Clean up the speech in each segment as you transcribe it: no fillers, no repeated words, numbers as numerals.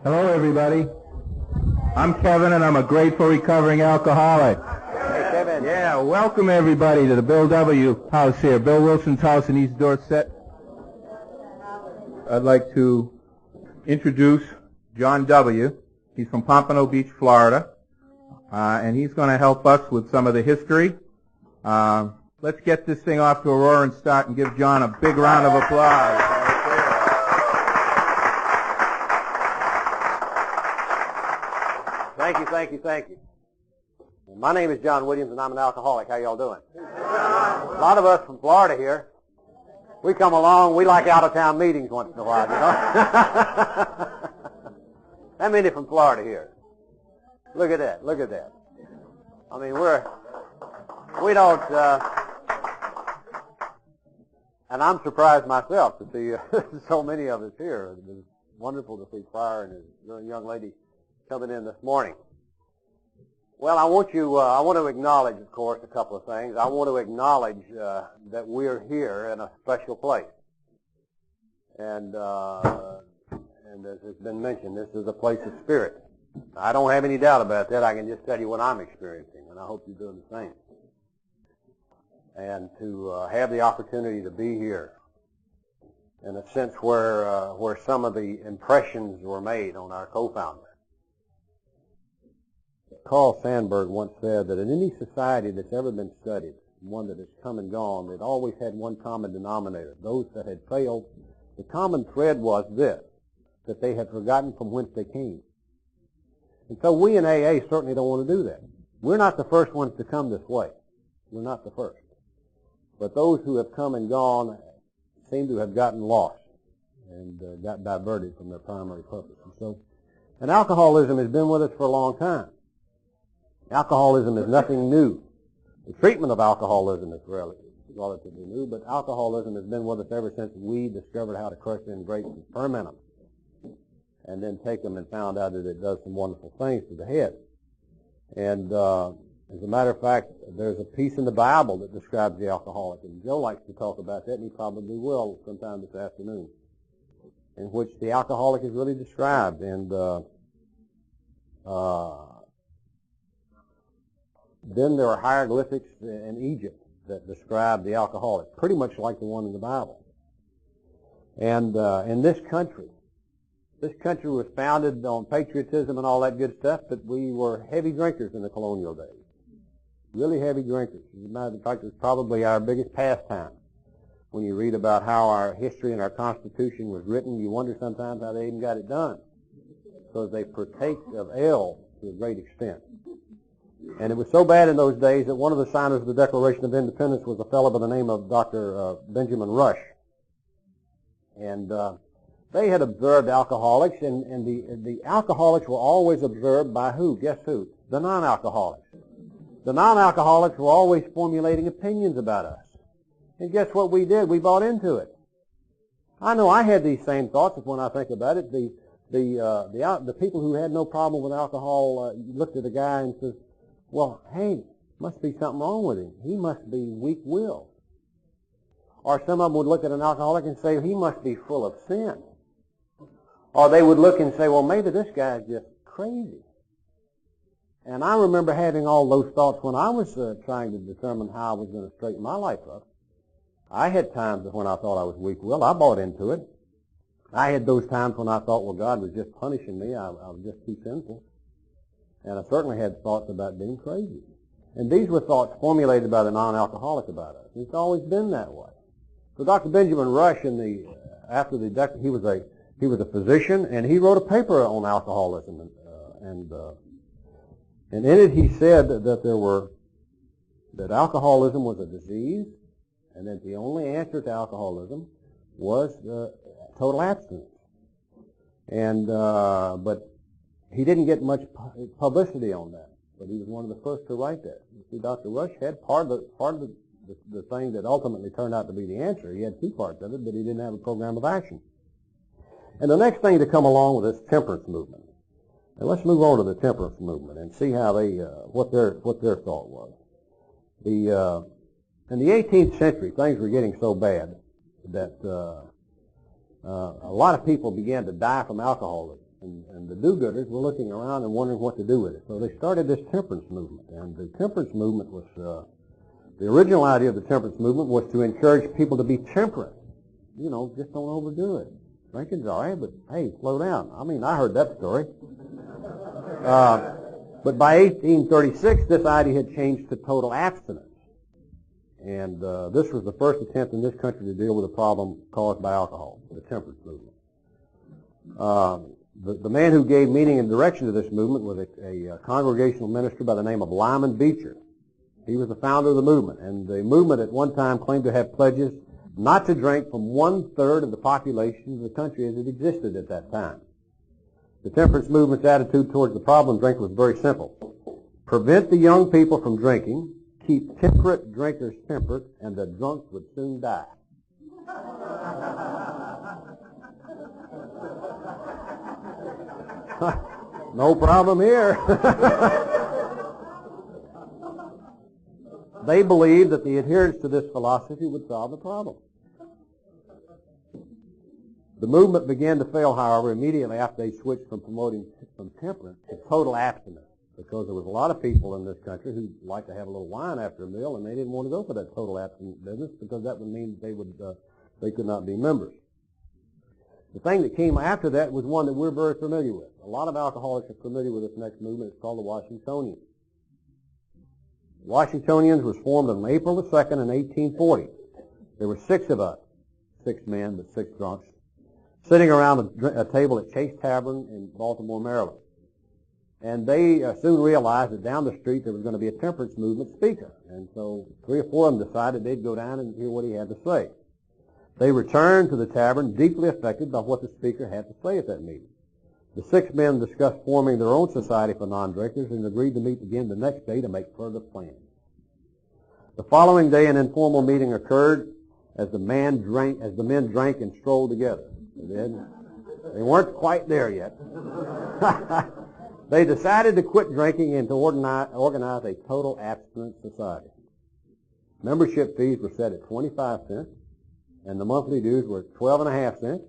Hello, everybody. I'm Kevin, and I'm a grateful recovering alcoholic. Hey, Kevin. Yeah, welcome everybody to the Bill W. house here, Bill Wilson's house in East Dorset. I'd like to introduce John W. He's from Pompano Beach, Florida, and he's going to help us with some of the history. Let's get this thing off to a roaring start and give John a big round of applause. Thank you. My name is John Williams, and I'm an alcoholic. How y'all doing? A lot of us from Florida here, we come along, we like out-of-town meetings once in a while, you know? How many from Florida here? Look at that. I mean, we don't, and I'm surprised myself to see so many of us here. It was wonderful to see Pryor and his young lady coming in this morning. Well, I want to acknowledge, of course, a couple of things. I want to acknowledge that we're here in a special place. And as has been mentioned, this is a place of spirit. I don't have any doubt about that. I can just tell you what I'm experiencing, and I hope you're doing the same. And to have the opportunity to be here in a sense where some of the impressions were made on our co-founder. Carl Sandburg once said that in any society that's ever been studied, one that has come and gone, it always had one common denominator. Those that had failed, the common thread was this, that they had forgotten from whence they came. And so we in AA certainly don't want to do that. We're not the first ones to come this way. We're not the first. But those who have come and gone seem to have gotten lost and got diverted from their primary purpose. And alcoholism has been with us for a long time. Alcoholism is nothing new. The treatment of alcoholism is relatively new, but alcoholism has been with us ever since we discovered how to crush in grapes and ferment them, and then take them and found out that it does some wonderful things to the head. And as a matter of fact, there's a piece in the Bible that describes the alcoholic, and Joe likes to talk about that, and he probably will sometime this afternoon, in which the alcoholic is really described. And then there are hieroglyphics in Egypt that describe the alcoholic, pretty much like the one in the Bible. And in this country was founded on patriotism and all that good stuff, but we were heavy drinkers in the colonial days. Really heavy drinkers. As a matter of fact, it was probably our biggest pastime. When you read about how our history and our Constitution was written, you wonder sometimes how they even got it done, because they partake of ale to a great extent. And it was so bad in those days that one of the signers of the Declaration of Independence was a fellow by the name of Dr. Benjamin Rush. And they had observed alcoholics, and the alcoholics were always observed by who? Guess who? The non-alcoholics. The non-alcoholics were always formulating opinions about us. And guess what we did? We bought into it. I know I had these same thoughts when I think about it. The people who had no problem with alcohol looked at the guy and says, well, hey, must be something wrong with him. He must be weak-willed. Or some of them would look at an alcoholic and say, he must be full of sin. Or they would look and say, well, maybe this guy's just crazy. And I remember having all those thoughts when I was trying to determine how I was going to straighten my life up. I had times when I thought I was weak-willed. I bought into it. I had those times when I thought, well, God was just punishing me. I was just too sinful. And I certainly had thoughts about being crazy. And these were thoughts formulated by the non-alcoholic about us. It's always been that way. So Dr. Benjamin Rush, he was a physician, and he wrote a paper on alcoholism. And in it he said that alcoholism was a disease, and that the only answer to alcoholism was total abstinence. And but he didn't get much publicity on that, but he was one of the first to write that. You see, Dr. Rush had part of the thing that ultimately turned out to be the answer. He had two parts of it, but he didn't have a program of action. And the next thing to come along with this temperance movement. And let's move on to the temperance movement and see how they what their thought was. In the 18th century, things were getting so bad that a lot of people began to die from alcoholism. And the do-gooders were looking around and wondering what to do with it. So they started this temperance movement. And the temperance movement was, the original idea of the temperance movement was to encourage people to be temperate. You know, just don't overdo it. Drinking's all right, but hey, slow down. I mean, I heard that story. But by 1836, this idea had changed to total abstinence. And this was the first attempt in this country to deal with a problem caused by alcohol, the temperance movement. The man who gave meaning and direction to this movement was a congregational minister by the name of Lyman Beecher. He was the founder of the movement, and the movement at one time claimed to have pledges not to drink from 1/3 of the population of the country as it existed at that time. The temperance movement's attitude towards the problem drink was very simple. Prevent the young people from drinking, keep temperate drinkers temperate, and the drunk would soon die. No problem here. They believed that the adherence to this philosophy would solve the problem. The movement began to fail, however, immediately after they switched from promoting from temperance to total abstinence, because there was a lot of people in this country who liked to have a little wine after a meal, and they didn't want to go for that total abstinence business because that would mean they could not be members. The thing that came after that was one that we're very familiar with. A lot of alcoholics are familiar with this next movement. It's called the Washingtonians. The Washingtonians was formed on April the 2nd in 1840. There were 6 of us, 6 men, but 6 drunks, sitting around a table at Chase Tavern in Baltimore, Maryland. And they soon realized that down the street there was going to be a temperance movement speaker. And so 3 or 4 of them decided they'd go down and hear what he had to say. They returned to the tavern deeply affected by what the speaker had to say at that meeting. The 6 men discussed forming their own society for non-drinkers and agreed to meet again the next day to make further plans. The following day an informal meeting occurred as the men drank and strolled together. They weren't quite there yet. They decided to quit drinking and to organize a total abstinence society. Membership fees were set at 25 cents, and the monthly dues were 12.5 cents,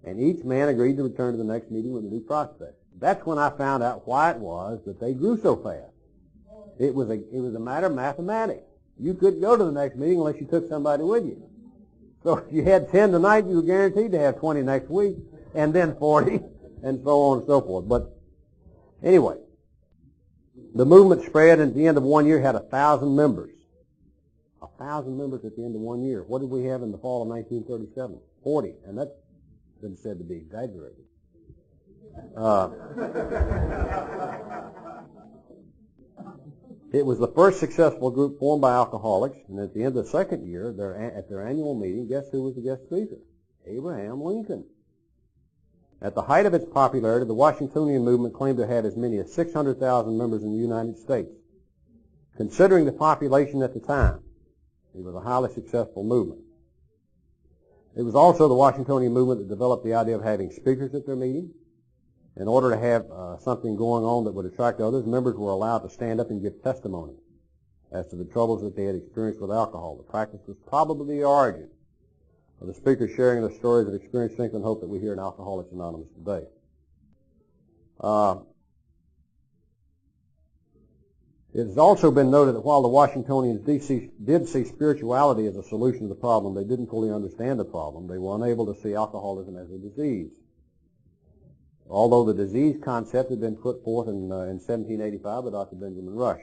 and each man agreed to return to the next meeting with a new prospect. That's when I found out why it was that they grew so fast. It was a matter of mathematics. You couldn't go to the next meeting unless you took somebody with you. So if you had 10 tonight, you were guaranteed to have 20 next week, and then 40, and so on and so forth. But anyway, the movement spread, and at the end of 1 year had 1,000 members. 1,000 members at the end of 1 year. What did we have in the fall of 1937? 40, and that's been said to be exaggerated. It was the first successful group formed by alcoholics, and at the end of the second year, at their annual meeting, guess who was the guest speaker? Abraham Lincoln. At the height of its popularity, the Washingtonian movement claimed to have as many as 600,000 members in the United States. Considering the population at the time, it was a highly successful movement. It was also the Washingtonian movement that developed the idea of having speakers at their meeting. In order to have something going on that would attract others, members were allowed to stand up and give testimony as to the troubles that they had experienced with alcohol. The practice was probably the origin of the speakers sharing their stories of experience, strength, and hope that we hear in Alcoholics Anonymous today. It has also been noted that while the Washingtonians did see spirituality as a solution to the problem, they didn't fully understand the problem. They were unable to see alcoholism as a disease. Although the disease concept had been put forth in 1785 by Dr. Benjamin Rush.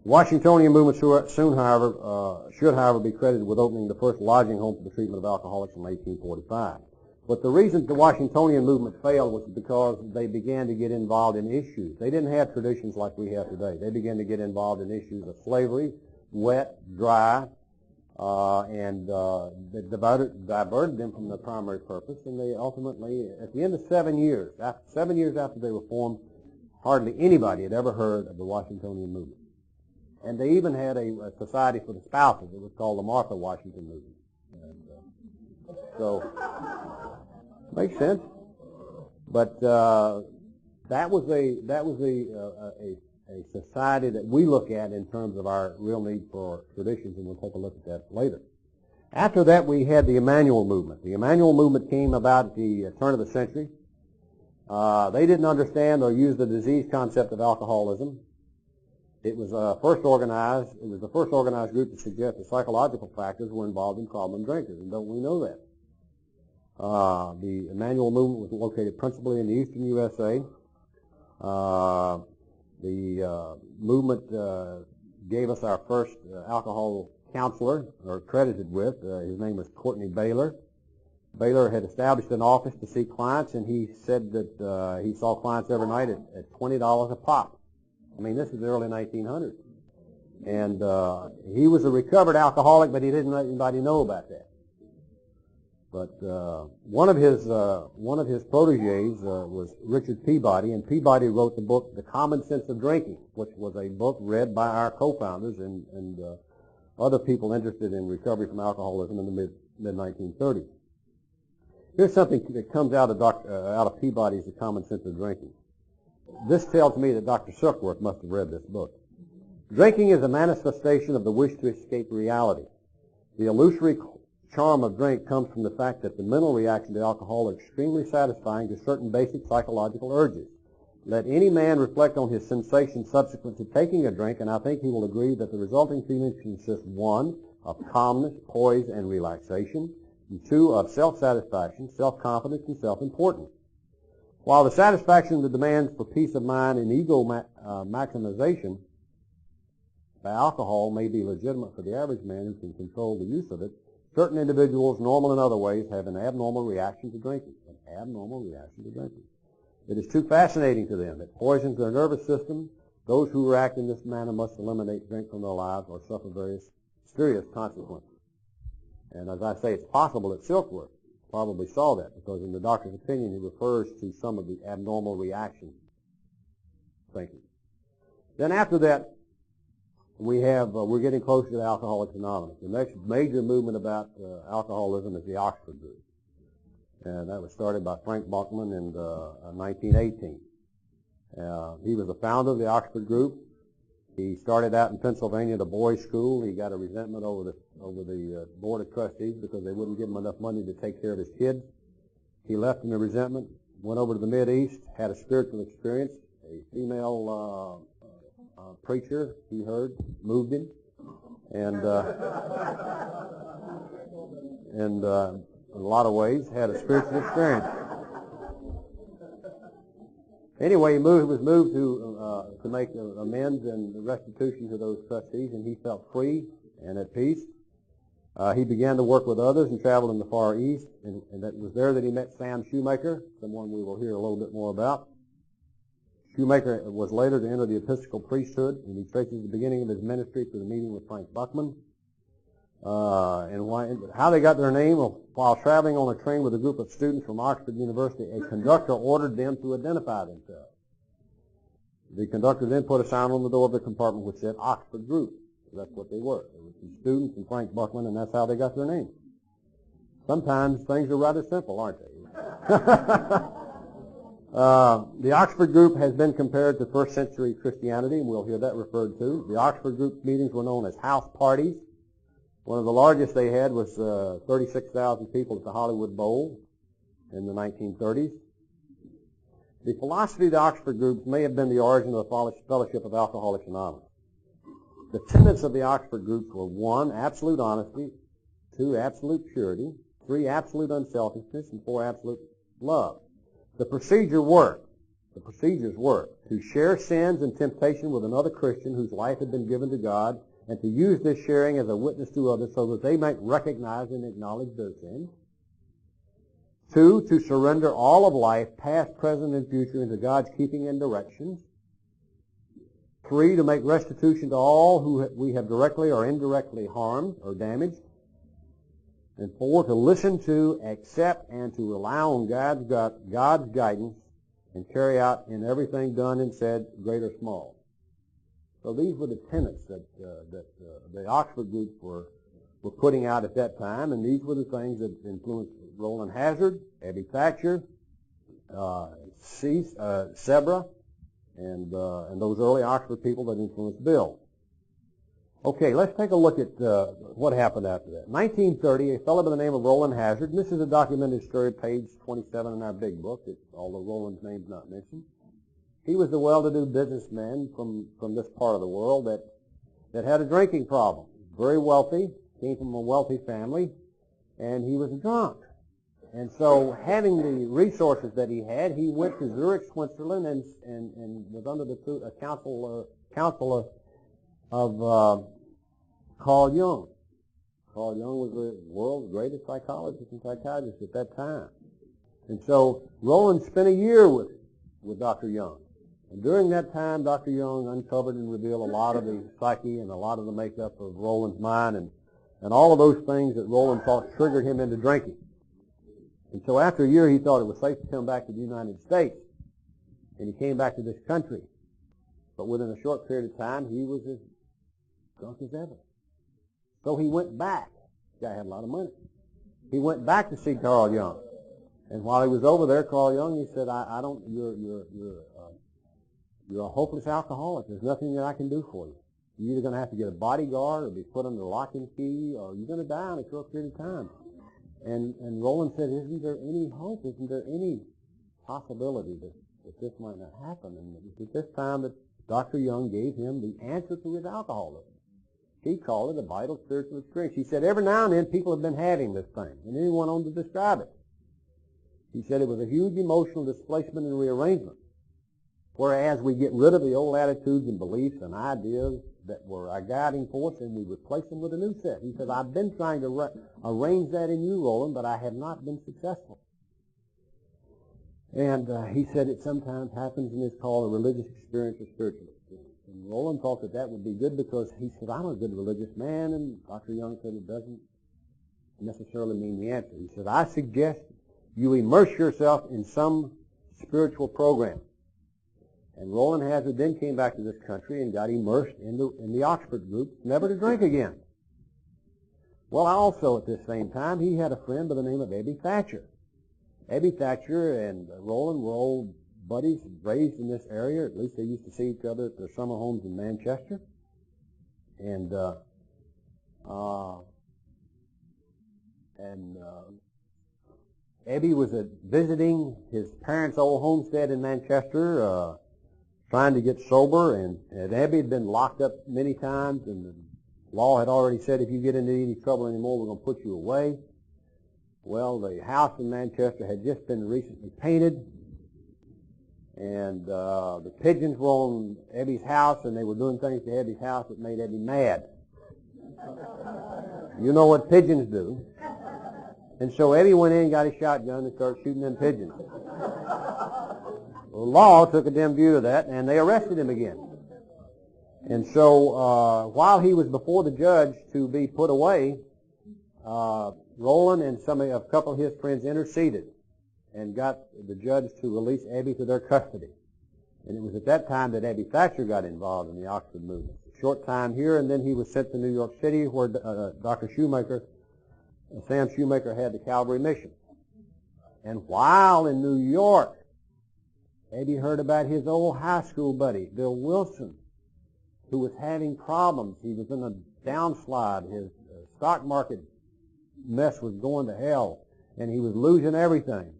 The Washingtonian movement should, however, be credited with opening the first lodging home for the treatment of alcoholics in 1845. But the reason the Washingtonian movement failed was because they began to get involved in issues. They didn't have traditions like we have today. They began to get involved in issues of slavery, wet, dry, and diverted them from their primary purpose, and they ultimately, at the end of 7 years, after they were formed, hardly anybody had ever heard of the Washingtonian movement. And they even had a society for the spouses. It was called the Martha Washington movement. And, so, makes sense. But that was a society that we look at in terms of our real need for traditions, and we'll take a look at that later. After that, we had the Emmanuel movement. The Emmanuel movement came about at the turn of the century. They didn't understand or use the disease concept of alcoholism. It was the first organized group to suggest that psychological factors were involved in problem drinkers, and don't we know that? The Emmanuel movement was located principally in the eastern USA. The movement gave us our first alcohol counselor, or credited with. His name was Courtney Baylor. Baylor had established an office to see clients, and he said that he saw clients every night at $20 a pop. I mean, this is the early 1900s. And he was a recovered alcoholic, but he didn't let anybody know about that. But one of his proteges was Richard Peabody, and Peabody wrote the book The Common Sense of Drinking, which was a book read by our co-founders and other people interested in recovery from alcoholism in the mid-1930s. Here's something that comes out of Peabody's The Common Sense of Drinking. This tells me that Dr. Silkworth must have read this book. Drinking is a manifestation of the wish to escape reality. The illusory charm of drink comes from the fact that the mental reaction to alcohol is extremely satisfying to certain basic psychological urges. Let any man reflect on his sensations subsequent to taking a drink, and I think he will agree that the resulting feelings consist, 1, of calmness, poise, and relaxation, and 2, of self-satisfaction, self-confidence, and self-importance. While the satisfaction that demands for peace of mind and ego maximization by alcohol may be legitimate for the average man who can control the use of it, certain individuals, normal in other ways, have an abnormal reaction to drinking. An abnormal reaction to drinking. It is too fascinating to them. It poisons their nervous system. Those who react in this manner must eliminate drink from their lives or suffer various serious consequences. And as I say, it's possible that Silkworth probably saw that, because in the doctor's opinion he refers to some of the abnormal reactions thinking. Then after that, we're getting closer to Alcoholics Anonymous. The next major movement about alcoholism is the Oxford Group. And that was started by Frank Buckman in 1918. He was the founder of the Oxford Group. He started out in Pennsylvania at a boys' school. He got a resentment over the Board of Trustees because they wouldn't give him enough money to take care of his kids. He left in a resentment, went over to the Mideast, had a spiritual experience. A female preacher, he heard, moved him, and in a lot of ways had a spiritual experience. Anyway, he was moved to make amends and restitution to those trustees, and he felt free and at peace. He began to work with others and traveled in the Far East, and it was there that he met Sam Shoemaker, someone we will hear a little bit more about. Shoemaker was later to enter the Episcopal priesthood, and he traces the beginning of his ministry through the meeting with Frank Buckman. And how they got their name, while traveling on a train with a group of students from Oxford University, a conductor ordered them to identify themselves. The conductor then put a sign on the door of the compartment which said Oxford Group. So that's what they were. They were some students and Frank Buckman, and that's how they got their name. Sometimes things are rather simple, aren't they? The Oxford Group has been compared to first century Christianity, and we'll hear that referred to. The Oxford Group meetings were known as house parties. One of the largest they had was 36,000 people at the Hollywood Bowl in the 1930s. The philosophy of the Oxford Groups may have been the origin of the Fellowship of Alcoholics Anonymous. The tenets of the Oxford Groups were 1, absolute honesty, 2, absolute purity, 3, absolute unselfishness, and 4, absolute love. The procedures were to share sins and temptation with another Christian whose life had been given to God, and to use this sharing as a witness to others so that they might recognize and acknowledge their sins. 2, to surrender all of life, past, present, and future, into God's keeping and direction. 3, to make restitution to all who we have directly or indirectly harmed or damaged. And 4, to listen to, accept, and to rely on God's guidance and carry out in everything done and said, great or small. So these were the tenets that the Oxford Group were putting out at that time, and these were the things that influenced Roland Hazard, Abby Thatcher, Sebra, and those early Oxford people that influenced Bill. Okay, let's take a look at what happened after that. 1930, a fellow by the name of Roland Hazard, and this is a documented story, page 27 in our big book, although Roland's name's not mentioned. He was a well-to-do businessman from this part of the world that had a drinking problem. Very wealthy, came from a wealthy family, and he was a drunk. And so, having the resources that he had, he went to Zurich, Switzerland, and was under the counsel of Carl Jung. Carl Jung was the world's greatest psychologist and psychiatrist at that time. And so, Roland spent a year with Dr. Jung. And during that time, Dr. Jung uncovered and revealed a lot of the psyche and a lot of the makeup of Roland's mind and all of those things that Roland thought triggered him into drinking. And so after a year, he thought it was safe to come back to the United States. And he came back to this country. But within a short period of time, he was as drunk as ever. So he went back. The guy had a lot of money. He went back to see Carl Jung. And while he was over there, Carl Jung, he said, you're a hopeless alcoholic. There's nothing that I can do for you. You're either going to have to get a bodyguard or be put under lock and key, or you're going to die in a short period of time. And Roland said, isn't there any hope? Isn't there any possibility that this might not happen? And it was at this time that Dr. Jung gave him the answer to his alcoholism. He called it a vital spiritual experience. He said, every now and then people have been having this thing, and then he went on to describe it. He said it was a huge emotional displacement and rearrangement. Whereas we get rid of the old attitudes and beliefs and ideas that were our guiding force, and we replace them with a new set. He said, I've been trying to arrange that in you, Roland, but I have not been successful. And he said it sometimes happens and is called a religious experience or spiritual experience. And Roland thought that would be good because he said, I'm a good religious man, and Dr. Jung said it doesn't necessarily mean the answer. He said, I suggest you immerse yourself in some spiritual program. And Roland Hazard then came back to this country and got immersed in the Oxford group, never to drink again. Well, also at this same time, he had a friend by the name of Abby Thatcher. Abby Thatcher and Roland were old buddies, raised in this area. At least they used to see each other at their summer homes in Manchester. And Abby was visiting his parents' old homestead in Manchester, trying to get sober, and Abby had been locked up many times, and the law had already said if you get into any trouble anymore, we're going to put you away. Well, the house in Manchester had just been recently painted, and the pigeons were on Abby's house, and they were doing things to Abby's house that made Abby mad. You know what pigeons do. And so Abby went in, got his shotgun, and started shooting them pigeons. The law took a dim view of that, and they arrested him again. And so while he was before the judge to be put away, Roland and a couple of his friends interceded and got the judge to release Abby to their custody. And it was at that time that Abby Thatcher got involved in the Oxford movement. A short time here, and then he was sent to New York City, where Dr. Sam Shoemaker had the Calvary Mission. And while in New York, Abby heard about his old high school buddy, Bill Wilson, who was having problems. He was in a downslide. His stock market mess was going to hell, and he was losing everything.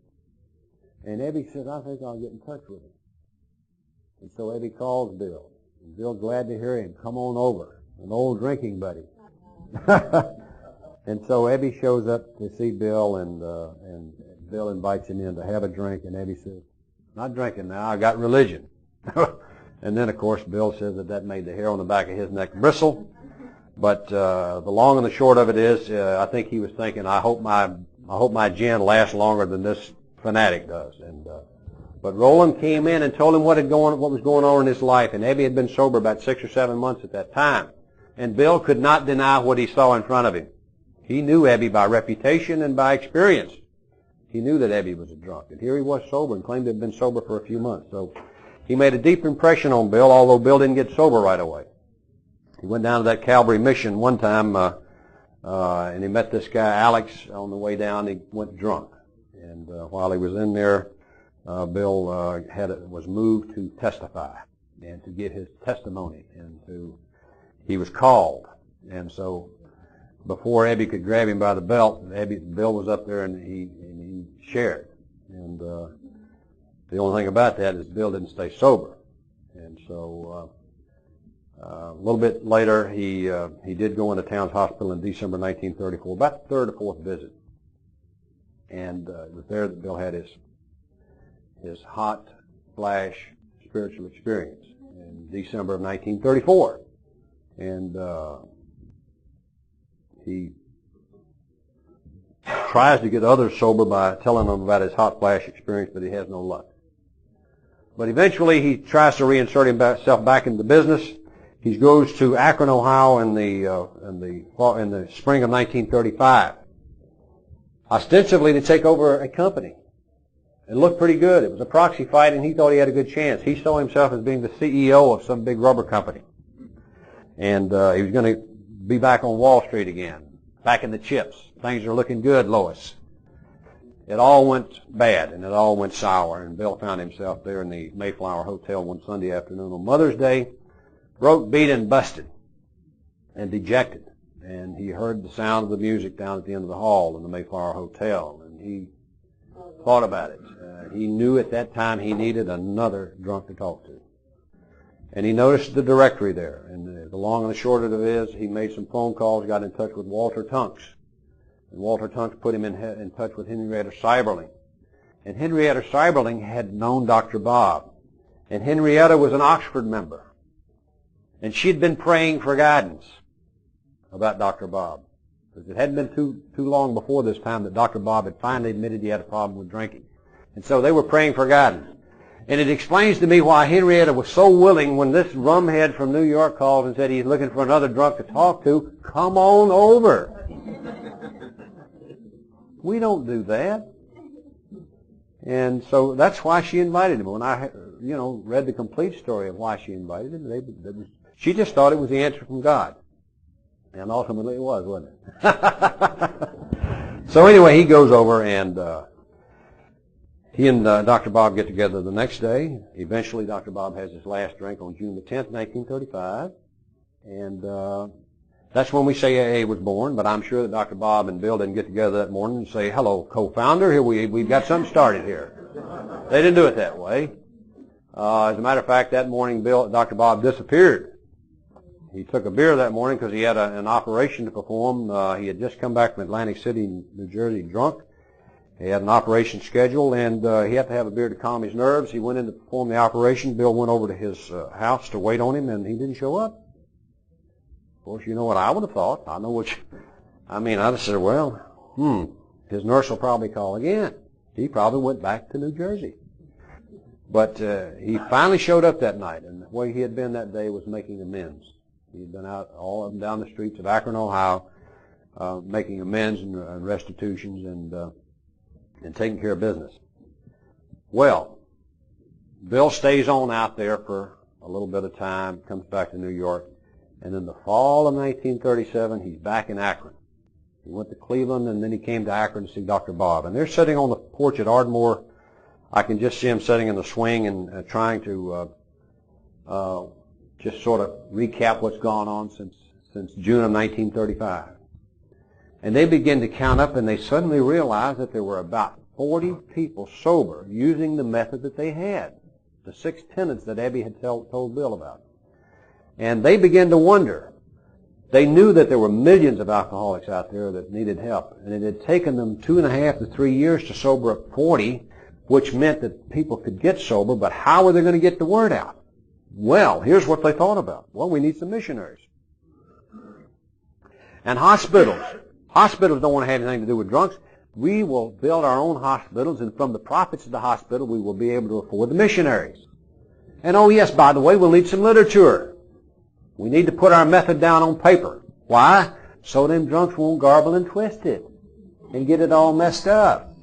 And Abby said, I think I'll get in touch with him. And so Abby calls Bill. And Bill's glad to hear him. Come on over. An old drinking buddy. And so Abby shows up to see Bill, and Bill invites him in to have a drink, and Abby says, not drinking now, I got religion. And then, of course, Bill says that made the hair on the back of his neck bristle. But the long and the short of it is, I think he was thinking, I hope my gin lasts longer than this fanatic does. But Roland came in and told him what was going on in his life, and Abby had been sober about 6 or 7 months at that time. And Bill could not deny what he saw in front of him. He knew Abby by reputation and by experience. He knew that Abby was a drunk. And here he was sober and claimed to have been sober for a few months. So he made a deep impression on Bill, although Bill didn't get sober right away. He went down to that Calvary Mission one time, and he met this guy, Alex, on the way down. He went drunk. And while he was in there, Bill was moved to testify and to give his testimony. And he was called. And so before Ebby could grab him by the belt, Bill was up there and he shared. And the only thing about that is Bill didn't stay sober. And so a little bit later, he did go into Towns Hospital in December 1934, about the third or fourth visit. And it was there that Bill had his hot flash spiritual experience in December of 1934. And he tries to get others sober by telling them about his hot flash experience, but he has no luck. But eventually he tries to reinsert himself back into business. He goes to Akron, Ohio in the spring of 1935, ostensibly to take over a company. It looked pretty good. It was a proxy fight, and he thought he had a good chance. He saw himself as being the CEO of some big rubber company. And he was going to be back on Wall Street again, back in the chips. Things are looking good, Lois. It all went bad, and it all went sour, and Bill found himself there in the Mayflower Hotel one Sunday afternoon on Mother's Day, broke, beat, and busted, and dejected. And he heard the sound of the music down at the end of the hall in the Mayflower Hotel, and he thought about it. He knew at that time he needed another drunk to talk to. And he noticed the directory there, and the long and the short of it is he made some phone calls, got in touch with Walter Tunks. And Walter Tunks put him in touch with Henrietta Seiberling. And Henrietta Seiberling had known Dr. Bob. And Henrietta was an Oxford member. And she'd been praying for guidance about Dr. Bob. Because it hadn't been too long before this time that Dr. Bob had finally admitted he had a problem with drinking. And so they were praying for guidance. And it explains to me why Henrietta was so willing when this rumhead from New York called and said he's looking for another drunk to talk to, come on over. We don't do that. And so that's why she invited him. When I, read the complete story of why she invited him, she just thought it was the answer from God. And ultimately it was, wasn't it? So anyway, he goes over and he and Dr. Bob get together the next day. Eventually, Dr. Bob has his last drink on June the 10th, 1935. And that's when we say AA was born, but I'm sure that Dr. Bob and Bill didn't get together that morning and say, hello, co-founder, here we've got something started here. They didn't do it that way. As a matter of fact, that morning, Dr. Bob disappeared. He took a beer that morning because he had an operation to perform. He had just come back from Atlantic City, New Jersey, drunk. He had an operation scheduled, and he had to have a beer to calm his nerves. He went in to perform the operation. Bill went over to his house to wait on him, and he didn't show up. Of course, you know what I would have thought. I just said, well, his nurse will probably call again. He probably went back to New Jersey. But he finally showed up that night, and the way he had been that day was making amends. He had been out all up and down the streets of Akron, Ohio, making amends and restitutions and taking care of business. Well, Bill stays on out there for a little bit of time, comes back to New York, and in the fall of 1937, he's back in Akron. He went to Cleveland, and then he came to Akron to see Dr. Bob. And they're sitting on the porch at Ardmore. I can just see him sitting in the swing and trying to just sort of recap what's gone on since June of 1935. And they begin to count up, and they suddenly realize that there were about 40 people sober using the method that they had, the 6 tenets that Abby had told Bill about. And they began to wonder. They knew that there were millions of alcoholics out there that needed help, and it had taken them 2.5 to 3 years to sober up 40, which meant that people could get sober, but how were they going to get the word out? Well, here's what they thought about. Well, we need some missionaries. And hospitals. Hospitals don't want to have anything to do with drunks. We will build our own hospitals, and from the profits of the hospital, we will be able to afford the missionaries. And oh yes, by the way, we'll need some literature. We need to put our method down on paper. Why? So them drunks won't garble and twist it and get it all messed up.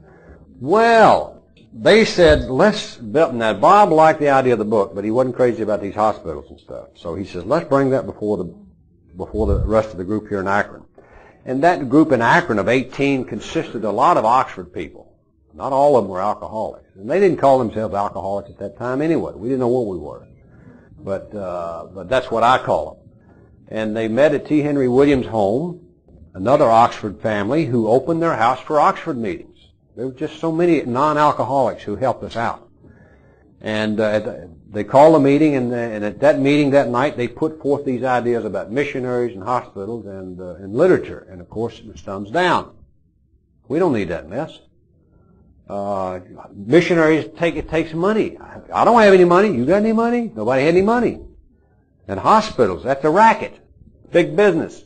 Well, they said, let's build. Now, Bob liked the idea of the book, but he wasn't crazy about these hospitals and stuff. So he says, let's bring that before the rest of the group here in Akron. And that group in Akron of 18 consisted of a lot of Oxford people. Not all of them were alcoholics. And they didn't call themselves alcoholics at that time anyway. We didn't know what we were. But that's what I call them. And they met at T. Henry Williams' home, another Oxford family who opened their house for Oxford meetings. There were just so many non-alcoholics who helped us out. And they called a meeting, and at that meeting that night, they put forth these ideas about missionaries and hospitals and literature. And, of course, it was thumbs down. We don't need that mess. Missionaries, it takes money. I don't have any money. You got any money? Nobody had any money. And hospitals, that's a racket. Big business.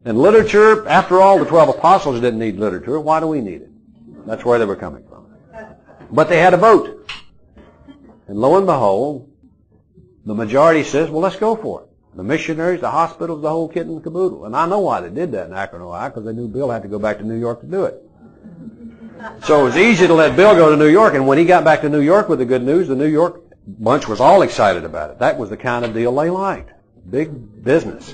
And literature, after all, the 12 apostles didn't need literature. Why do we need it? That's where they were coming from. But they had a vote. And lo and behold, the majority says, well, let's go for it. The missionaries, the hospitals, the whole kit and caboodle. And I know why they did that in Akron, Ohio, because they knew Bill had to go back to New York to do it. So it was easy to let Bill go to New York, and when he got back to New York with the good news, the New York bunch was all excited about it. That was the kind of deal they liked. Big business.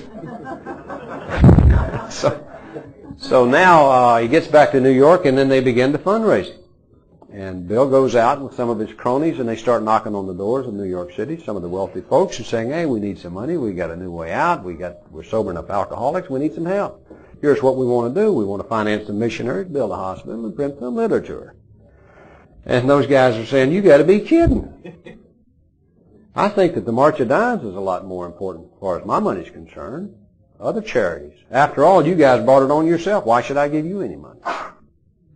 So now he gets back to New York, and then they begin the fundraising. And Bill goes out with some of his cronies, and they start knocking on the doors of New York City, some of the wealthy folks, and saying, hey, we need some money. We got a new way out. We're sober enough alcoholics. We need some help. Here's what we want to do. We want to finance some missionaries, build a hospital, and print some literature. And those guys are saying, you got to be kidding. I think that the March of Dimes is a lot more important as far as my money's concerned. Other charities. After all, you guys brought it on yourself. Why should I give you any money?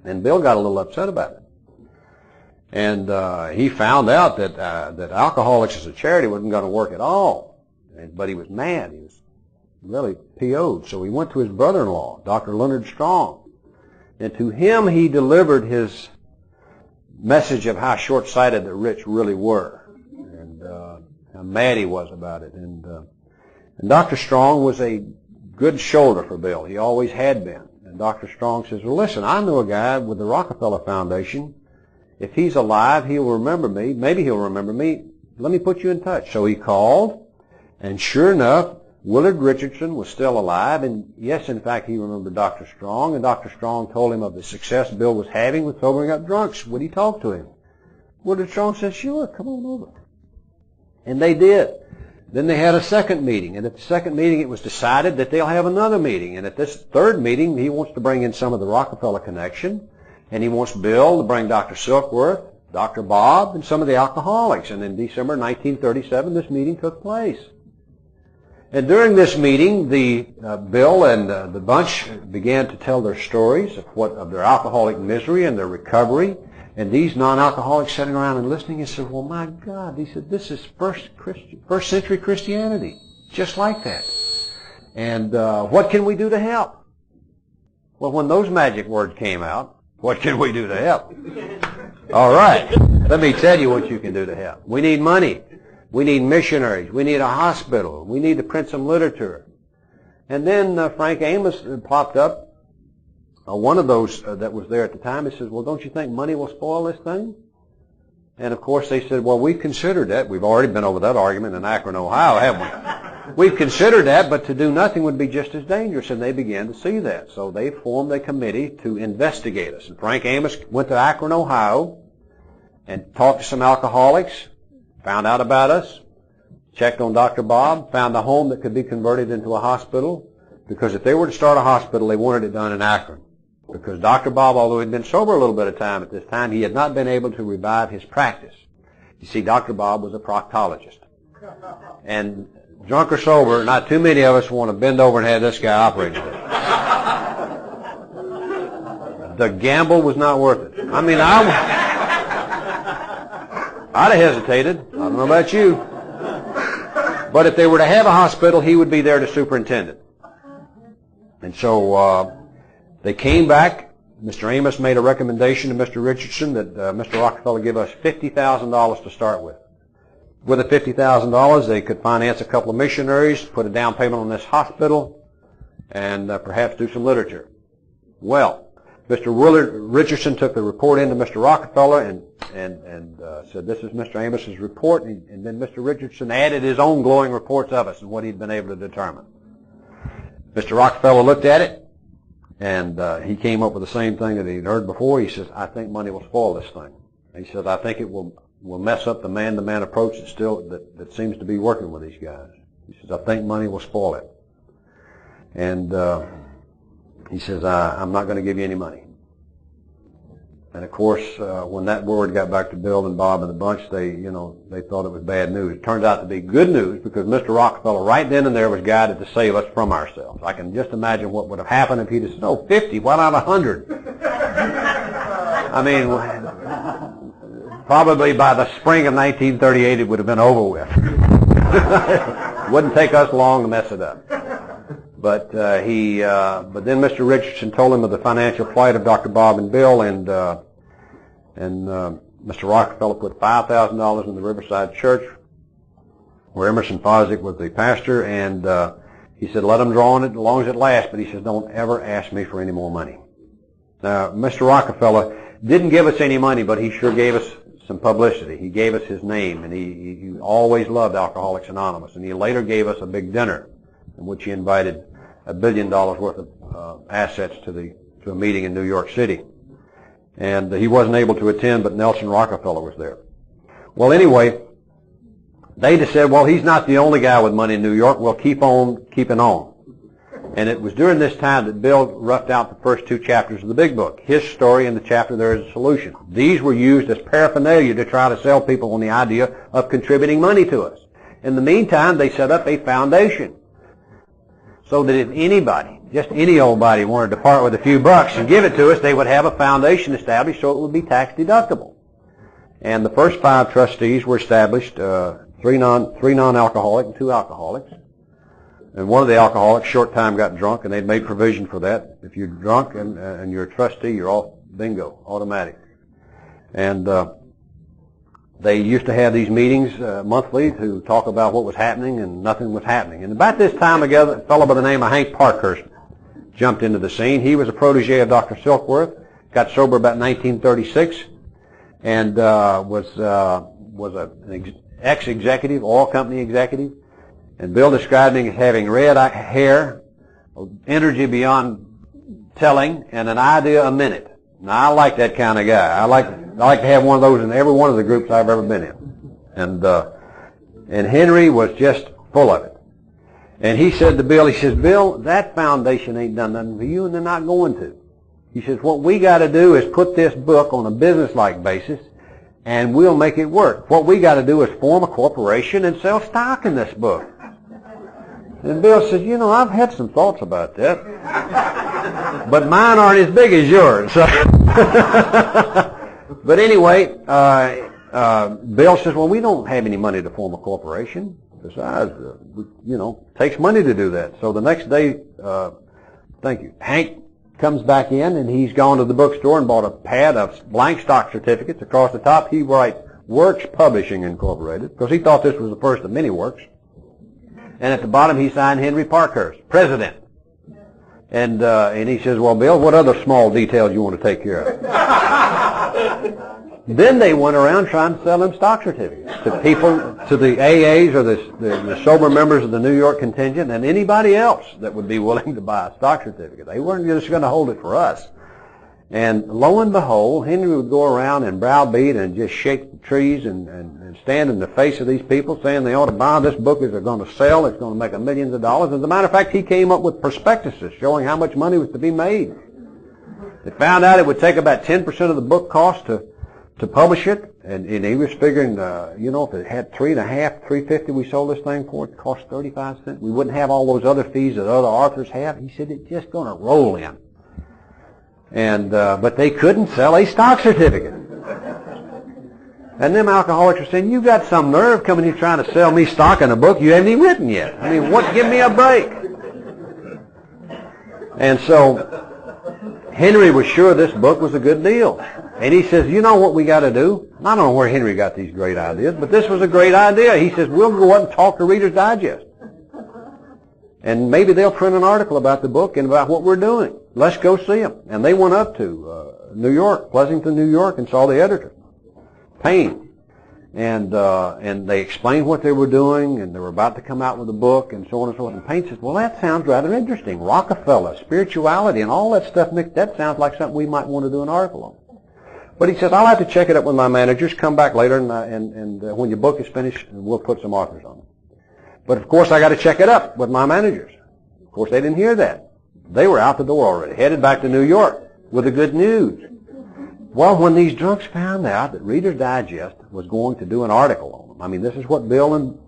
And Bill got a little upset about it. And he found out that Alcoholics as a Charity wasn't going to work at all. But he was mad. He was really PO'd. So he went to his brother-in-law, Dr. Leonard Strong. And to him he delivered his message of how short-sighted the rich really were. And how mad he was about it. And Dr. Strong was a good shoulder for Bill. He always had been. And Dr. Strong says, well, listen, I know a guy with the Rockefeller Foundation. If he's alive, he'll remember me. Maybe he'll remember me. Let me put you in touch. So he called, and sure enough, Willard Richardson was still alive. And yes, in fact, he remembered Dr. Strong, and Dr. Strong told him of the success Bill was having with sobering up drunks. Would he talk to him? Willard Strong said, sure, come on over. And they did. Then they had a second meeting, and at the second meeting it was decided that they'll have another meeting. And at this third meeting, he wants to bring in some of the Rockefeller connection, and he wants Bill to bring Dr. Silkworth, Dr. Bob, and some of the alcoholics. And in December 1937, this meeting took place. And during this meeting, Bill and the bunch began to tell their stories of their alcoholic misery and their recovery. And these non-alcoholics sitting around and listening and said, well, my God, he said, this is first century Christianity, just like that. And what can we do to help? Well, when those magic words came out, what can we do to help? All right, let me tell you what you can do to help. We need money. We need missionaries. We need a hospital. We need to print some literature. And then Frank Amos popped up. One of those that was there at the time, he says, well, don't you think money will spoil this thing? And, of course, they said, well, we've considered that. We've already been over that argument in Akron, Ohio, haven't we? We've considered that, but to do nothing would be just as dangerous, and they began to see that. So they formed a committee to investigate us. And Frank Amos went to Akron, Ohio, and talked to some alcoholics, found out about us, checked on Dr. Bob, found a home that could be converted into a hospital, because if they were to start a hospital, they wanted it done in Akron. Because Dr. Bob, although he'd been sober a little bit of time at this time, he had not been able to revive his practice. You see, Dr. Bob was a proctologist. And drunk or sober, not too many of us want to bend over and have this guy operate on it. The gamble was not worth it. I mean, I'd have hesitated. I don't know about you. But if they were to have a hospital, he would be there to superintend it. And so they came back. Mr. Amos made a recommendation to Mr. Richardson that Mr. Rockefeller give us $50,000 to start with. With the $50,000, they could finance a couple of missionaries, put a down payment on this hospital, and perhaps do some literature. Well, Mr. Willard Richardson took the report into Mr. Rockefeller and said, this is Mr. Amos's report, and then Mr. Richardson added his own glowing reports of us and what he'd been able to determine. Mr. Rockefeller looked at it, and he came up with the same thing that he'd heard before. He says, I think money will spoil this thing. He says, I think it will mess up the man-to-man approach that seems to be working with these guys. He says, I think money will spoil it. And he says, I'm not going to give you any money. And of course, when that word got back to Bill and Bob and the bunch, they thought it was bad news. It turned out to be good news because Mr. Rockefeller right then and there was guided to save us from ourselves. I can just imagine what would have happened if he'd have said, no, 50, why not 100? I mean, probably by the spring of 1938 it would have been over with. It wouldn't take us long to mess it up. But then Mr. Richardson told him of the financial plight of Dr. Bob and Bill, and Mr. Rockefeller put $5,000 in the Riverside Church, where Emerson Fosdick was the pastor, and he said, let them draw on it as long as it lasts, but he says, don't ever ask me for any more money. Now, Mr. Rockefeller didn't give us any money, but he sure gave us some publicity. He gave us his name, and he always loved Alcoholics Anonymous, and he later gave us a big dinner in which he invited $1 billion worth of assets to a meeting in New York City. And he wasn't able to attend, but Nelson Rockefeller was there. Well, anyway, they just said, well, he's not the only guy with money in New York. We'll keep on keeping on. And it was during this time that Bill roughed out the first 2 chapters of the Big Book, his story and the chapter There Is a Solution. These were used as paraphernalia to try to sell people on the idea of contributing money to us. In the meantime, they set up a foundation so that if anybody, just any old body, wanted to part with a few bucks and give it to us, they would have a foundation established so it would be tax deductible. And the first 5 trustees were established, 3 non-alcoholic and 2 alcoholics. And one of the alcoholics, short time, got drunk, and they'd made provision for that. If you're drunk and you're a trustee, you're off, bingo, automatic. And they used to have these meetings monthly to talk about what was happening, and nothing was happening. And about this time, a fellow by the name of Hank Parkhurst jumped into the scene. He was a protege of Dr. Silkworth, got sober about 1936, and was an ex-executive, oil company executive. And Bill described him as having red hair, energy beyond telling, and an idea a minute. Now, I like that kind of guy. I like to have one of those in every one of the groups I've ever been in. And Henry was just full of it. And he said to Bill, he says, Bill, that foundation ain't done nothing for you, and they're not going to. He says, what we got to do is put this book on a business-like basis, and we'll make it work. What we got to do is form a corporation and sell stock in this book. And Bill says, I've had some thoughts about that, but mine aren't as big as yours. But anyway, Bill says, well, we don't have any money to form a corporation. Besides, takes money to do that. So the next day, Hank comes back in, and he's gone to the bookstore and bought a pad of blank stock certificates. Across the top, he writes Works Publishing Incorporated, because he thought this was the first of many works. And at the bottom, he signed Henry Parkhurst, President. And he says, well, Bill, what other small details you want to take care of? Then they went around trying to sell them stock certificates to people, to the AAs or the sober members of the New York contingent and anybody else that would be willing to buy a stock certificate. They weren't just going to hold it for us. And lo and behold, Henry would go around and browbeat and just shake the trees and stand in the face of these people saying they ought to buy this book, is going to sell, it's going to make millions of dollars. As a matter of fact, he came up with prospectuses showing how much money was to be made. They found out it would take about 10% of the book cost to publish it, and he was figuring, if it had $3.50 we sold this thing for, it cost 35 cents. We wouldn't have all those other fees that other authors have. He said it's just going to roll in. And but they couldn't sell a stock certificate. And them alcoholics were saying, "You got some nerve coming here trying to sell me stock in a book you haven't even written yet. I mean, what? Give me a break." And so Henry was sure this book was a good deal. And he says, "You know what we got to do?" I don't know where Henry got these great ideas, but this was a great idea. He says, "We'll go up and talk to Reader's Digest. And maybe they'll print an article about the book and about what we're doing. Let's go see them." And they went up to New York, Pleasanton, New York, and saw the editor, Payne. And they explained what they were doing, and they were about to come out with a book, and so on and so on. And Payne says, "Well, that sounds rather interesting. Rockefeller, spirituality, and all that stuff, Nick, that sounds like something we might want to do an article on." But he says, "I'll have to check it up with my managers. Come back later, and when your book is finished, we'll put some authors on it." But of course I got to check it up with my managers. Of course they didn't hear that. They were out the door already, headed back to New York with the good news. Well, when these drunks found out that Reader's Digest was going to do an article on them, I mean, this is what Bill and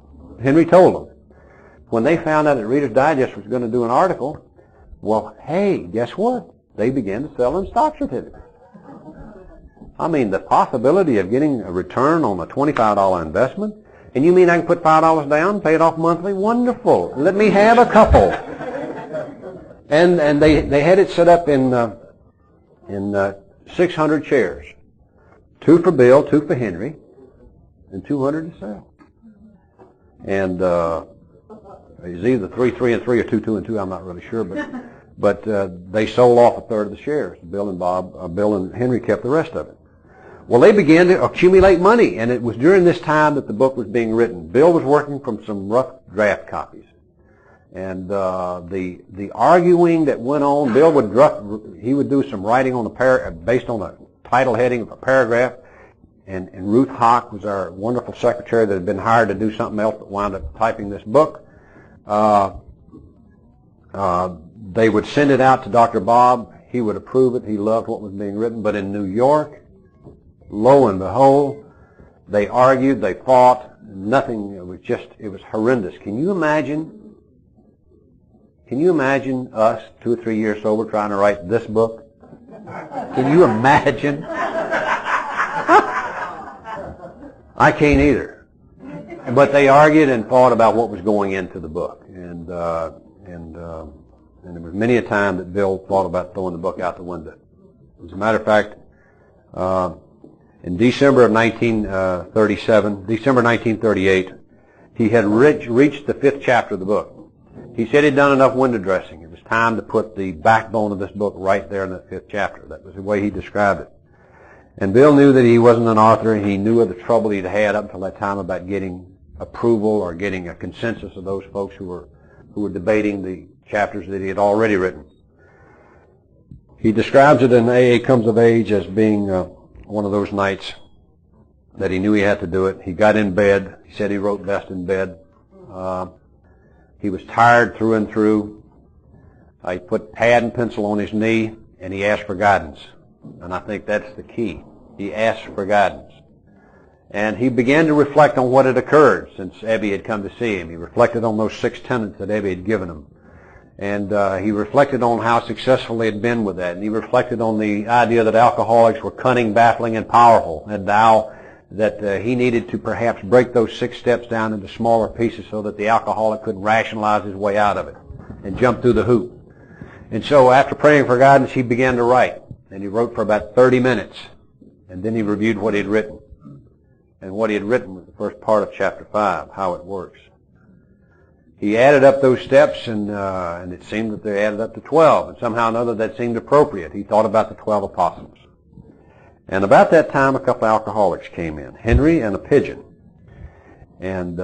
Henry told them. When they found out that Reader's Digest was going to do an article, well, hey, guess what? They began to sell them stock certificates. I mean, the possibility of getting a return on a $25 investment, and you mean I can put $5 down, pay it off monthly? Wonderful. Let me have a couple. And they had it set up in 600 shares. 2 for Bill, 2 for Henry, and 200 to sell. And it was either 3, 3, and 3, or 2, 2, and 2. I'm not really sure, but they sold off a third of the shares. Bill and Henry kept the rest of it. Well, they began to accumulate money, and it was during this time that the book was being written. Bill was working from some rough draft copies, and the arguing that went on. Bill would do some writing on based on a title heading of a paragraph, and Ruth Hock was our wonderful secretary that had been hired to do something else, but wound up typing this book. They would send it out to Dr. Bob. He would approve it. He loved what was being written. But in New York, lo and behold, they argued, they fought, nothing. It was horrendous. Can you imagine us 2 or 3 years sober trying to write this book? Can you imagine? I can't either. But they argued and fought about what was going into the book, and there was many a time that Bill thought about throwing the book out the window. As a matter of fact, in December of 1938, he had reached the 5th chapter of the book. He said he'd done enough window dressing. It was time to put the backbone of this book right there in the 5th chapter. That was the way he described it. And Bill knew that he wasn't an author, and he knew of the trouble he'd had up until that time about getting approval or getting a consensus of those folks who were debating the chapters that he had already written. He describes it in AA Comes of Age as being one of those nights that he knew he had to do it. He got in bed. He said he wrote best in bed. He was tired through and through. He put pad and pencil on his knee, and he asked for guidance. And I think that's the key. He asked for guidance. And he began to reflect on what had occurred since Ebby had come to see him. He reflected on those 6 tenets that Ebby had given him. And he reflected on how successful they had been with that. And he reflected on the idea that alcoholics were cunning, baffling, and powerful, and how that he needed to perhaps break those 6 steps down into smaller pieces so that the alcoholic could rationalize his way out of it and jump through the hoop. And so after praying for guidance, he began to write. And he wrote for about 30 minutes. And then he reviewed what he had written. And what he had written was the first part of chapter 5, how it works. He added up those steps, and it seemed that they added up to 12. And somehow or another that seemed appropriate. He thought about the 12 apostles. And about that time, a couple of alcoholics came in, Henry and a pigeon. And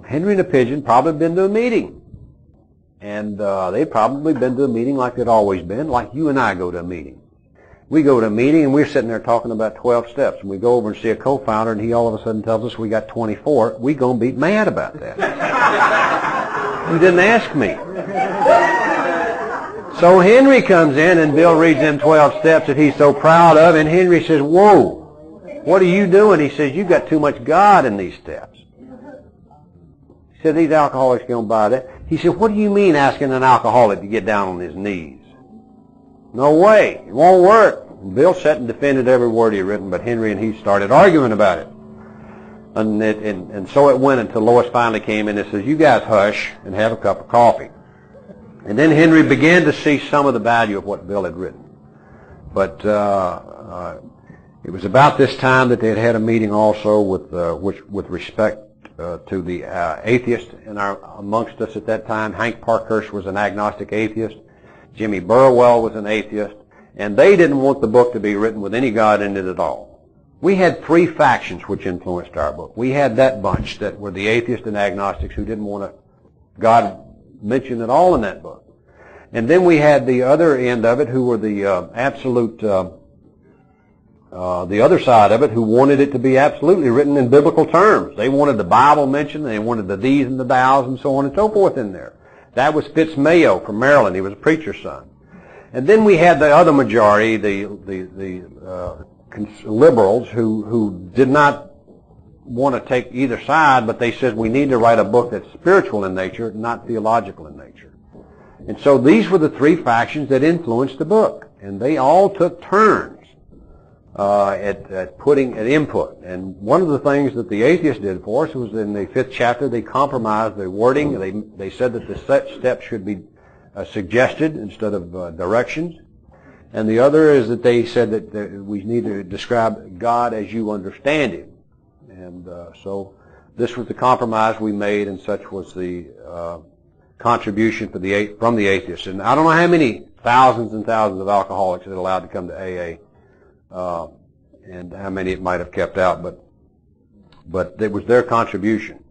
Henry and a pigeon probably been to a meeting. And they'd probably been to a meeting like they'd always been, like you and I go to a meeting. We go to a meeting, and we're sitting there talking about 12 steps. And we go over and see a co-founder, and he all of a sudden tells us we got 24. We going to be mad about that. You didn't ask me. So Henry comes in, and Bill reads them 12 steps that he's so proud of, and Henry says, whoa, what are you doing? He says, you've got too much God in these steps. He said, these alcoholics don't buy that. He said, what do you mean asking an alcoholic to get down on his knees? No way. It won't work. And Bill sat and defended every word he had written, but Henry and he started arguing about it. And so it went until Lois finally came in and says, you guys hush and have a cup of coffee. And then Henry began to see some of the value of what Bill had written. But it was about this time that they had a meeting also with respect to the atheist amongst us at that time. Hank Parkhurst was an agnostic atheist. Jimmy Burwell was an atheist. And they didn't want the book to be written with any God in it at all. We had 3 factions which influenced our book. We had that bunch that were the atheists and agnostics who didn't want God mentioned at all in that book. And then we had the other end of it who were the absolute the other side of it, who wanted it to be absolutely written in biblical terms. They wanted the Bible mentioned, they wanted the these and the thous and so on and so forth in there. That was Fitz Mayo from Maryland. He was a preacher's son. And then we had the other majority, the liberals, who did not want to take either side, but they said we need to write a book that's spiritual in nature, not theological in nature. And so these were the three factions that influenced the book, and they all took turns at putting an input. And one of the things that the atheists did for us was in the 5th chapter, they compromised the wording. They said that the steps should be suggested instead of directions. And the other is that they said that we need to describe God as you understand Him. And so this was the compromise we made, and such was the contribution from the atheists. And I don't know how many thousands and thousands of alcoholics that are allowed to come to AA, and how many it might have kept out, but it was their contribution.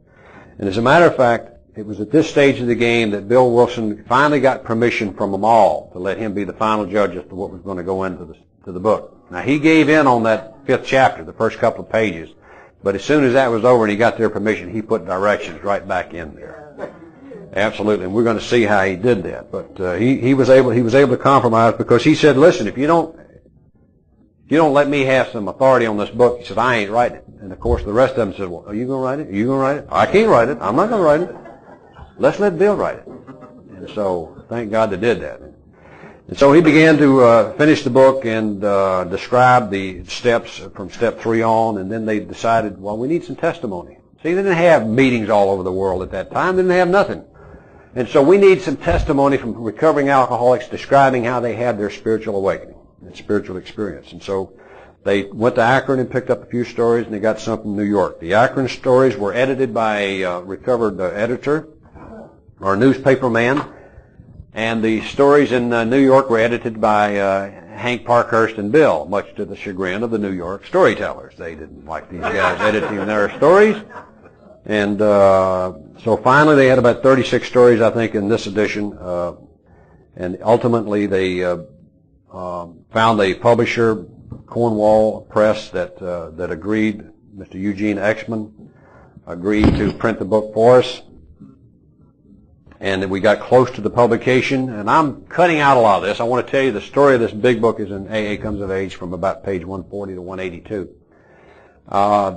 And as a matter of fact, it was at this stage of the game that Bill Wilson finally got permission from them all to let him be the final judge as to what was going to go into the book. Now, he gave in on that 5th chapter, the first couple of pages, but as soon as that was over and he got their permission, he put directions right back in there. Absolutely, and we're going to see how he did that. But he was able to compromise, because he said, "Listen, if you don't let me have some authority on this book," he said, "I ain't writing it." And of course, the rest of them said, "Well, are you going to write it? Are you going to write it?" "I can't write it. I'm not going to write it. Let's let Bill write it." And so, thank God they did that. And so he began to finish the book and describe the steps from step 3 on, and then they decided, well, we need some testimony. See, they didn't have meetings all over the world at that time. They didn't have nothing. And so we need some testimony from recovering alcoholics describing how they had their spiritual awakening and spiritual experience. And so they went to Akron and picked up a few stories, and they got some from New York. The Akron stories were edited by a recovered editor or newspaper man, and the stories in New York were edited by Hank Parkhurst and Bill, much to the chagrin of the New York storytellers. They didn't like these guys editing their stories. And so finally they had about 36 stories, I think, in this edition. And ultimately they found a publisher, Cornwall Press, that agreed. Mr. Eugene Exman agreed to print the book for us. And we got close to the publication, and I'm cutting out a lot of this. I want to tell you the story of this big book is in AA Comes of Age from about page 140 to 182.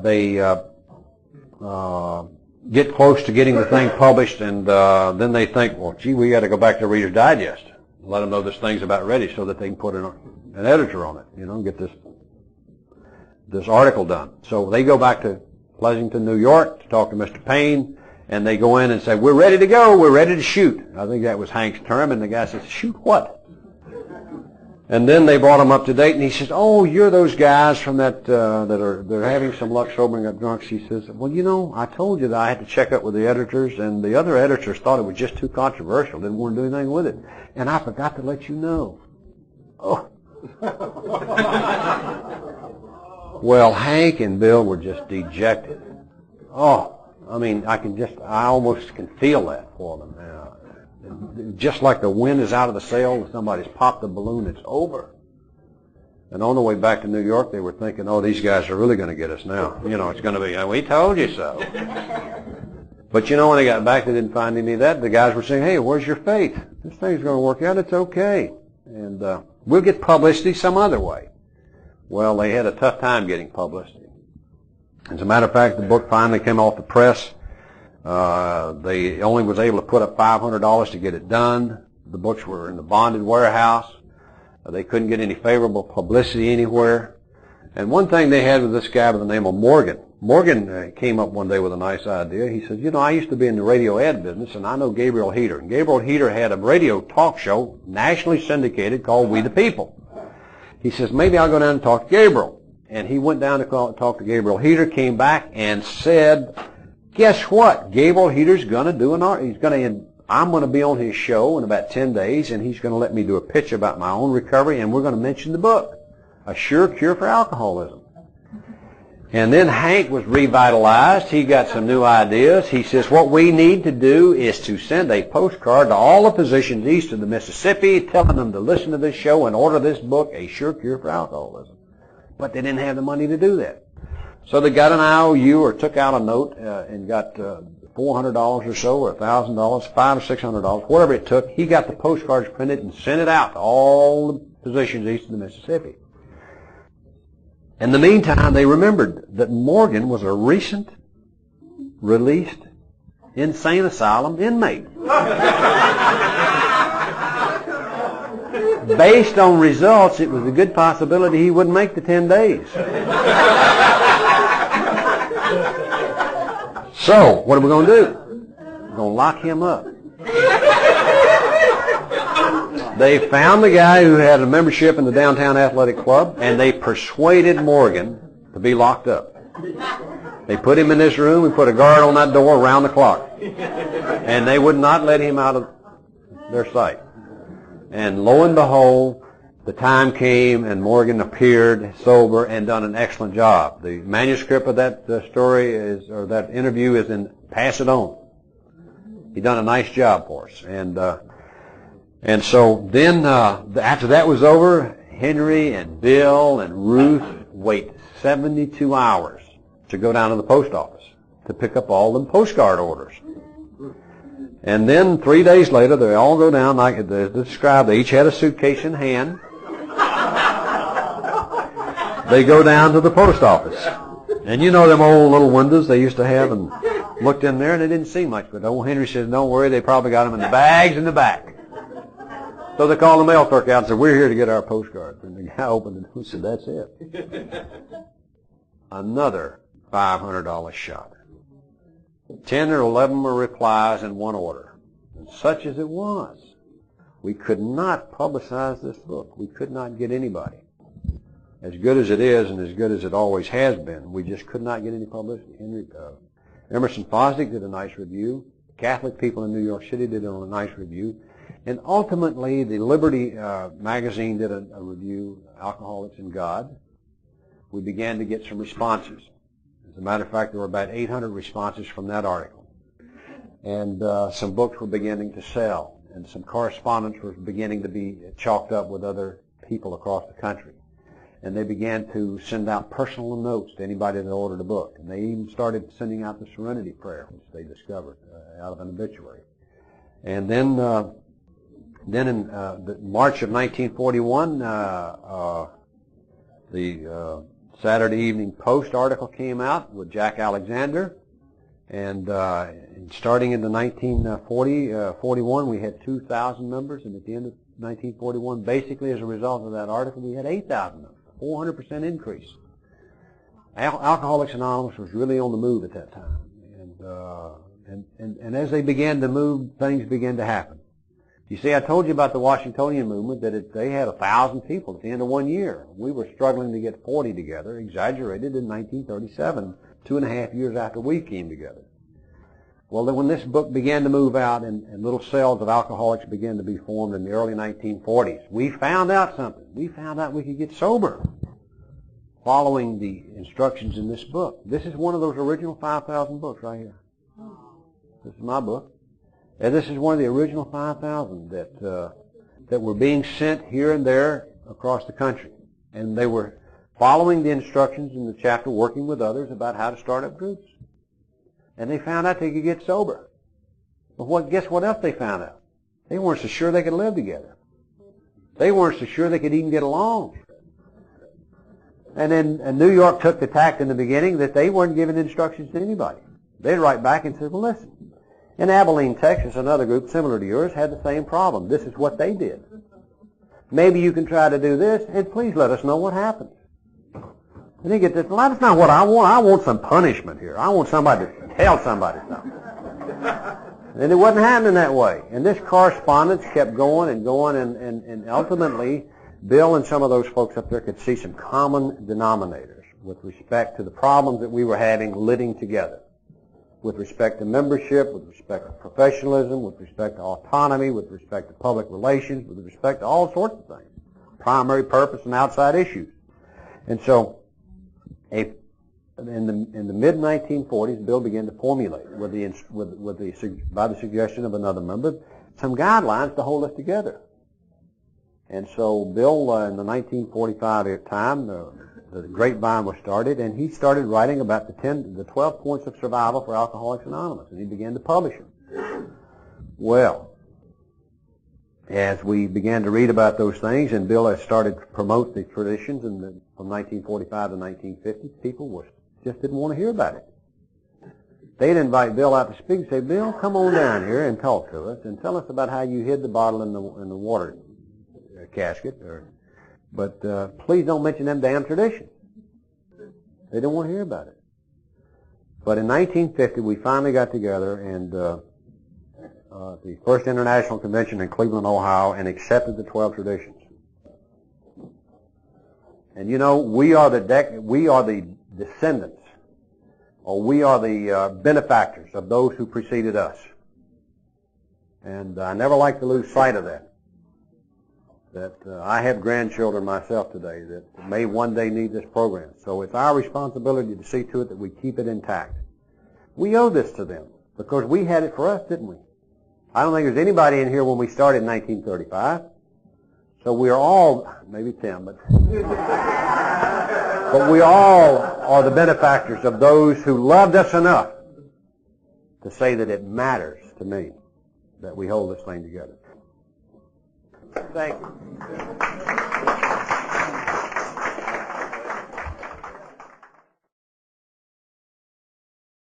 They get close to getting the thing published, and then they think, well, gee, we got to go back to Reader's Digest and let them know this thing's about ready so that they can put an editor on it, and get this article done. So they go back to Pleasanton, New York to talk to Mr. Payne. And they go in and say, we're ready to go, we're ready to shoot. I think that was Hank's term, and the guy says, shoot what? And then they brought him up to date, and he says, oh, you're those guys from that, they're having some luck sobering up drunks. He says, well, I told you that I had to check up with the editors, and the other editors thought it was just too controversial, didn't want to do anything with it. And I forgot to let you know. Oh. Well, Hank and Bill were just dejected. Oh. I mean, I almost can feel that for them now. Just like the wind is out of the sail and somebody's popped the balloon, it's over. And on the way back to New York, they were thinking, oh, these guys are really going to get us now. It's going to be, we told you so. But when they got back, they didn't find any of that. The guys were saying, hey, where's your faith? This thing's going to work out. It's okay. And we'll get publicity some other way. Well, they had a tough time getting publicity. As a matter of fact, the book finally came off the press. They only was able to put up $500 to get it done. The books were in the bonded warehouse. They couldn't get any favorable publicity anywhere. And one thing they had with this guy by the name of Morgan. Morgan came up one day with a nice idea. He said, I used to be in the radio ad business, and I know Gabriel Heater. And Gabriel Heater had a radio talk show, nationally syndicated, called We the People. He says, maybe I'll go down and talk to Gabriel. And he went down to talk to Gabriel Heater, came back and said, guess what? Gabriel Heater's going to do I'm going to be on his show in about 10 days, and he's going to let me do a pitch about my own recovery, and we're going to mention the book, A Sure Cure for Alcoholism. And then Hank was revitalized. He got some new ideas. He says, what we need to do is to send a postcard to all the physicians east of the Mississippi telling them to listen to this show and order this book, A Sure Cure for Alcoholism. but they didn't have the money to do that. So they got an IOU or took out a note and got $400 or so, or $1,000, $500 or $600, whatever it took. He got the postcards printed and sent it out to all the positions east of the Mississippi. In the meantime, they remembered that Morgan was a recent released insane asylum inmate. Based on results, it was a good possibility he wouldn't make the 10 days. So, what are we going to do? We're going to lock him up. They found the guy who had a membership in the downtown athletic club, and they persuaded Morgan to be locked up. They put him in this room and put a guard on that door around the clock. And they would not let him out of their sight. And lo and behold, the time came and Morgan appeared sober and done an excellent job. The manuscript of that story or that interview is in Pass It On. He done a nice job for us. And so then after that was over, Henry and Bill and Ruth wait 72 hours to go down to the post office to pick up all them postcard orders. And then 3 days later, they all go down, like it's described. They each had a suitcase in hand. They go down to the post office. And you know them old little windows they used to have, and looked in there, and they didn't see much. But old Henry says, don't worry, they probably got them in the bags in the back. So they called the mail clerk out and said, we're here to get our postcards. And the guy opened it and said, that's it. Another $500 shot. 10 or 11 were replies in one order. And such as it was, we could not publicize this book. We could not get anybody. As good as it is and as good as it always has been, we just could not get any publicity. Emerson Fosdick did a nice review. Catholic people in New York City did a nice review. And ultimately, the Liberty magazine did a review, Alcoholics and God. We began to get some responses. As a matter of fact, there were about 800 responses from that article. And some books were beginning to sell, and some correspondence was beginning to be chalked up with other people across the country. And they began to send out personal notes to anybody that ordered a book. And they even started sending out the Serenity Prayer, which they discovered out of an obituary. And then in March of 1941, the Saturday Evening Post article came out with Jack Alexander, and starting in the 41, we had 2,000 members, and at the end of 1941, basically as a result of that article, we had 8,000 members, 400% increase. Alcoholics Anonymous was really on the move at that time, and as they began to move, things began to happen. You see, I told you about the Washingtonian movement, that they had 1,000 people at the end of 1 year. We were struggling to get 40 together, exaggerated in 1937, 2.5 years after we came together. Well, then when this book began to move out and little cells of alcoholics began to be formed in the early 1940s, we found out something. We found out we could get sober following the instructions in this book. This is one of those original 5,000 books right here. This is my book. And this is one of the original 5,000 that were being sent here and there across the country. And they were following the instructions in the chapter, working with others about how to start up groups. And they found out they could get sober. But guess what else they found out? They weren't so sure they could live together. They weren't so sure they could even get along. And then New York took the tact in the beginning that they weren't giving instructions to anybody. They'd write back and say, well, listen. In Abilene, Texas, another group similar to yours had the same problem. This is what they did. Maybe you can try to do this, and please let us know what happens. And you get this, well, that's not what I want. I want some punishment here. I want somebody to tell somebody something. And it wasn't happening that way. And this correspondence kept going and going, and ultimately, Bill and some of those folks up there could see some common denominators with respect to the problems that we were having living together. With respect to membership, with respect to professionalism, with respect to autonomy, with respect to public relations, with respect to all sorts of things, primary purpose and outside issues. And so, in the mid-1940s, Bill began to formulate, by the suggestion of another member, some guidelines to hold us together. And so, Bill, in the 1945 time, the grapevine was started, and he started writing about the 12 points of survival for Alcoholics Anonymous, and he began to publish them. Well, as we began to read about those things, and Bill has started to promote the traditions from 1945 to 1950, people just didn't want to hear about it. They'd invite Bill out to speak and say, Bill, come on down here and talk to us and tell us about how you hid the bottle in the water casket. But please don't mention them damn traditions. They didn't want to hear about it. But in 1950, we finally got together and the First International Convention in Cleveland, Ohio, and accepted the 12 traditions. And you know, we are the descendants, or we are the benefactors of those who preceded us. And I never like to lose sight of that. I have grandchildren myself today that may one day need this program. So it's our responsibility to see to it that we keep it intact. We owe this to them because we had it for us, didn't we? I don't think there's anybody in here when we started in 1935. So we are all, maybe Tim, but we all are the benefactors of those who loved us enough to say that it matters to me that we hold this thing together. Thank you.